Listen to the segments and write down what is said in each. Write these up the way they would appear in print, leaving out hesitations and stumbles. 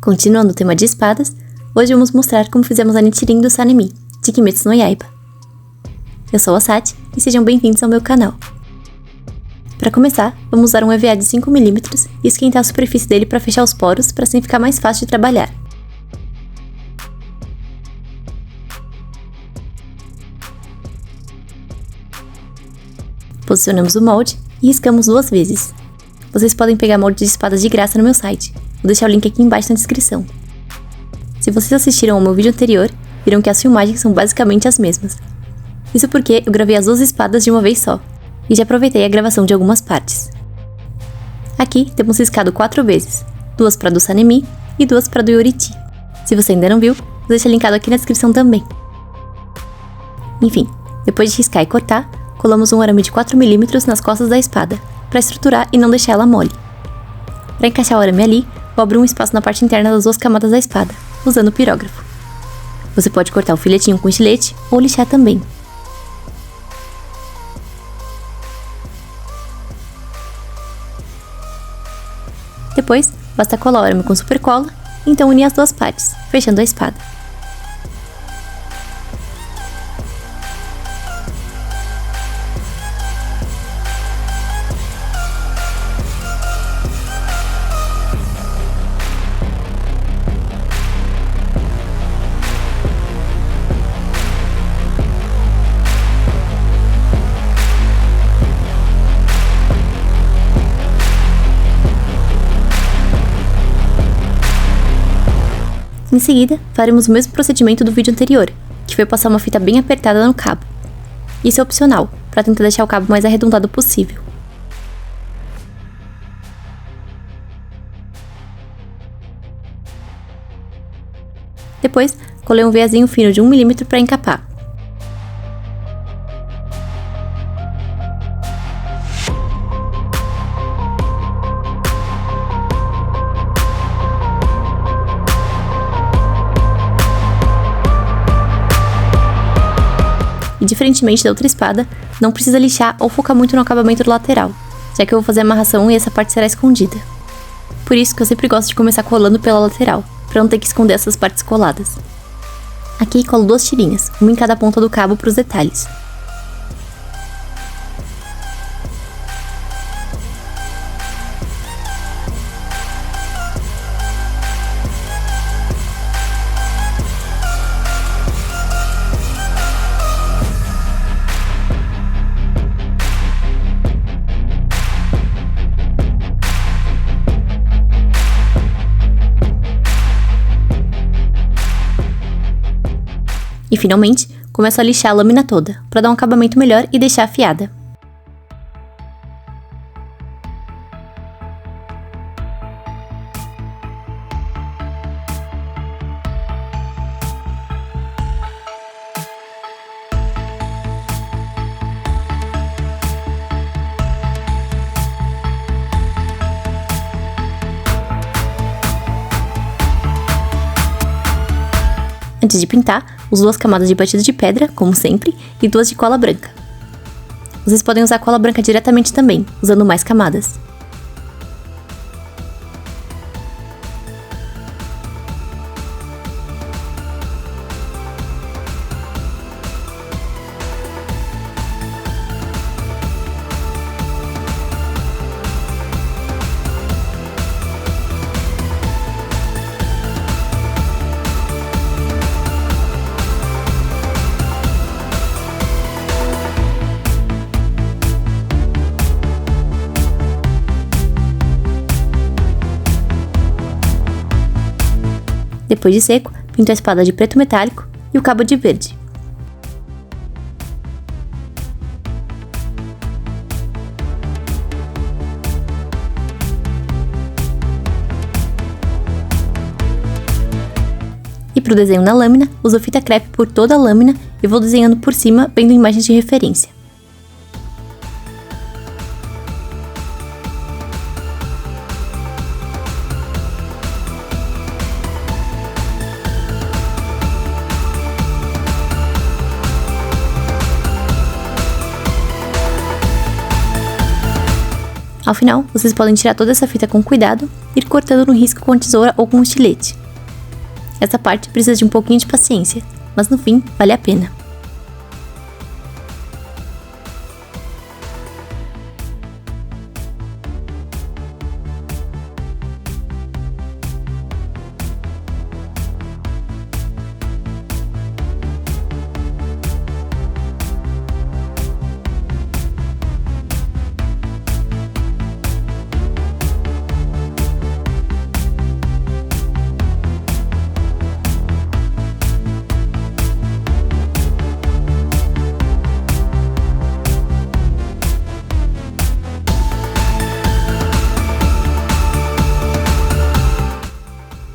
Continuando o tema de espadas, hoje vamos mostrar como fizemos a Nichirin do Sanemi, de Kimetsu no Yaiba. Eu sou a Sati e sejam bem-vindos ao meu canal. Para começar, vamos usar um EVA de 5mm e esquentar a superfície dele para fechar os poros para assim ficar mais fácil de trabalhar. Posicionamos o molde e riscamos 2 vezes. Vocês podem pegar molde de espadas de graça no meu site, vou deixar o link aqui embaixo na descrição. Se vocês assistiram ao meu vídeo anterior, viram que as filmagens são basicamente as mesmas. Isso porque eu gravei as 2 espadas de uma vez só, e já aproveitei a gravação de algumas partes. Aqui temos riscado 4 vezes, 2 para do Sanemi e 2 para do Yoriti. Se você ainda não viu, vou deixar linkado aqui na descrição também. Enfim, depois de riscar e cortar, colamos um arame de 4mm nas costas da espada, para estruturar e não deixar ela mole. Para encaixar o arame ali, vou abrir um espaço na parte interna das 2 camadas da espada, usando o pirógrafo. Você pode cortar o filetinho com estilete ou lixar também. Depois, basta colar o arame com super cola e então unir as 2 partes, fechando a espada. Em seguida, faremos o mesmo procedimento do vídeo anterior, que foi passar uma fita bem apertada no cabo. Isso é opcional, para tentar deixar o cabo mais arredondado possível. Depois, colei um veazinho fino de 1mm para encapar. E diferentemente da outra espada, não precisa lixar ou focar muito no acabamento do lateral, já que eu vou fazer a amarração e essa parte será escondida. Por isso que eu sempre gosto de começar colando pela lateral, para não ter que esconder essas partes coladas. Aqui colo 2 tirinhas, uma em cada ponta do cabo para os detalhes. E finalmente, começo a lixar a lâmina toda, para dar um acabamento melhor e deixar afiada. Antes de pintar, uso 2 camadas de batida de pedra, como sempre, e 2 de cola branca. Vocês podem usar cola branca diretamente também, usando mais camadas. Depois de seco, pinto a espada de preto metálico e o cabo de verde. E para o desenho na lâmina, uso fita crepe por toda a lâmina e vou desenhando por cima, vendo imagens de referência. Ao final, vocês podem tirar toda essa fita com cuidado e ir cortando no risco com a tesoura ou com um estilete. Essa parte precisa de um pouquinho de paciência, mas no fim vale a pena.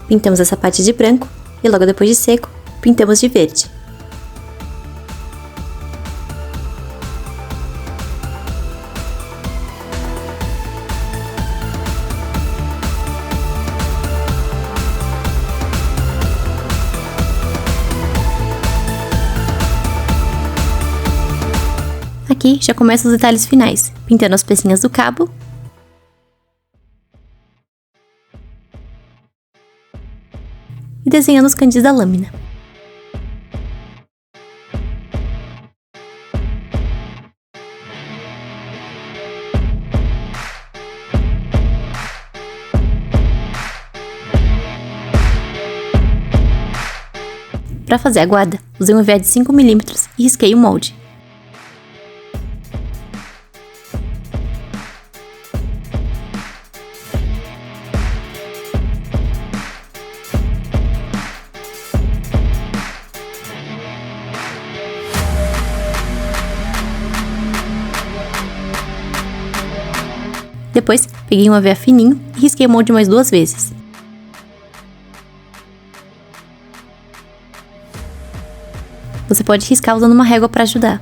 Pintamos essa parte de branco e logo depois de seco, pintamos de verde. Aqui já começam os detalhes finais, pintando as pecinhas do cabo e desenhando os candis da lâmina. Para fazer a guarda, usei um EVA de 5 mm e risquei o molde. Depois, peguei um EVA fininho e risquei o molde mais 2 vezes. Você pode riscar usando uma régua para ajudar.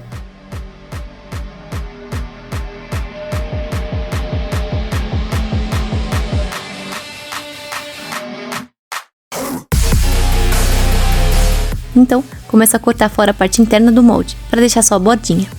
Então, começa a cortar fora a parte interna do molde, para deixar só a bordinha.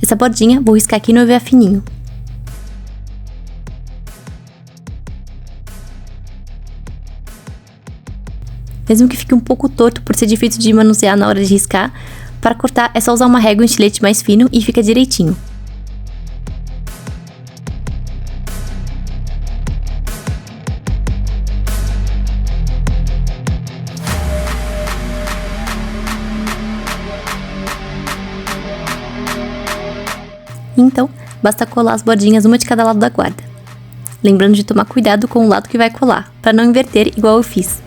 Essa bordinha vou riscar aqui no EVA fininho. Mesmo que fique um pouco torto por ser difícil de manusear na hora de riscar, para cortar é só usar uma régua e um estilete mais fino e fica direitinho. Então, basta colar as bordinhas uma de cada lado da guarda. Lembrando de tomar cuidado com o lado que vai colar, para não inverter igual eu fiz.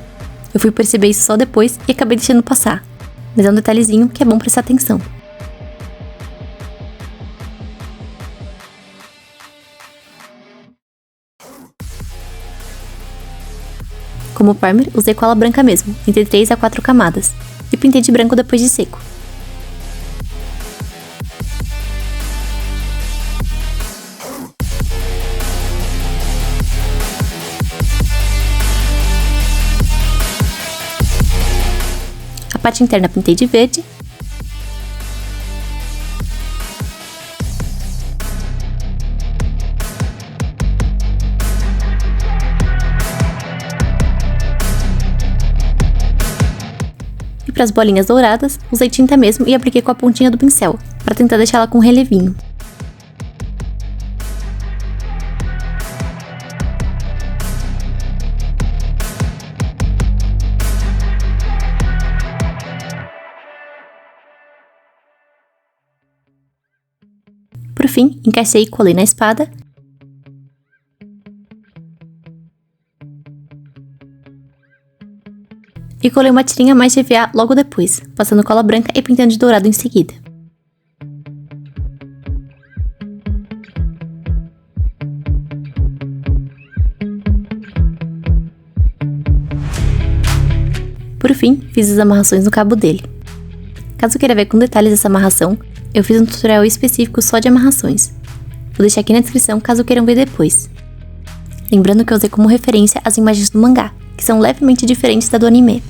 Eu fui perceber isso só depois e acabei deixando passar, mas é um detalhezinho que é bom prestar atenção. Como primer, usei cola branca mesmo, entre 3 a 4 camadas, e pintei de branco depois de seco. A parte interna pintei de verde. E para as bolinhas douradas, usei tinta mesmo e apliquei com a pontinha do pincel, para tentar deixar ela com um relevinho. Por fim, encaixei e colei na espada. E colei uma tirinha mais de EVA logo depois, passando cola branca e pintando de dourado em seguida. Por fim, fiz as amarrações no cabo dele. Caso queira ver com detalhes essa amarração, eu fiz um tutorial específico só de amarrações. Vou deixar aqui na descrição caso queiram ver depois. Lembrando que eu usei como referência as imagens do mangá, que são levemente diferentes da do anime.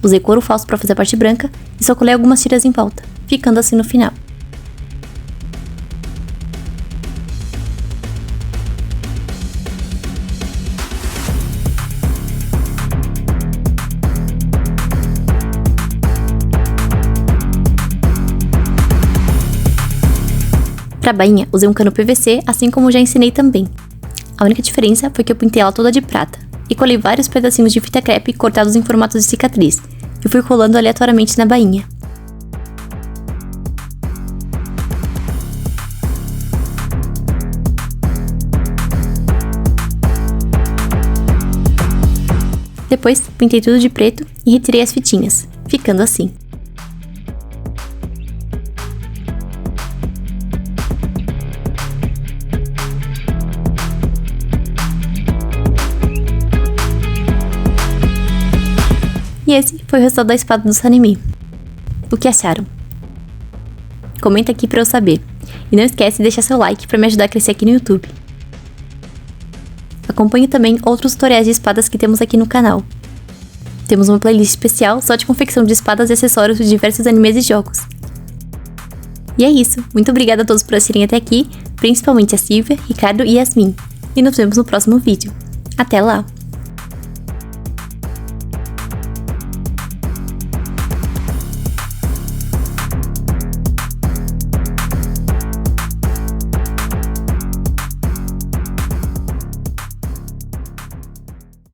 Usei couro falso para fazer a parte branca e só colei algumas tiras em volta, ficando assim no final. Pra bainha, usei um cano PVC, assim como já ensinei também. A única diferença foi que eu pintei ela toda de prata, e colei vários pedacinhos de fita crepe cortados em formato de cicatriz, e fui colando aleatoriamente na bainha. Depois, pintei tudo de preto e retirei as fitinhas, ficando assim. E esse foi o resultado da espada do Sanemi. O que acharam? Comenta aqui pra eu saber. E não esquece de deixar seu like pra me ajudar a crescer aqui no YouTube. Acompanhe também outros tutoriais de espadas que temos aqui no canal. Temos uma playlist especial só de confecção de espadas e acessórios de diversos animes e jogos. E é isso. Muito obrigada a todos por assistirem até aqui, principalmente a Silvia, Ricardo e Yasmin. E nos vemos no próximo vídeo. Até lá!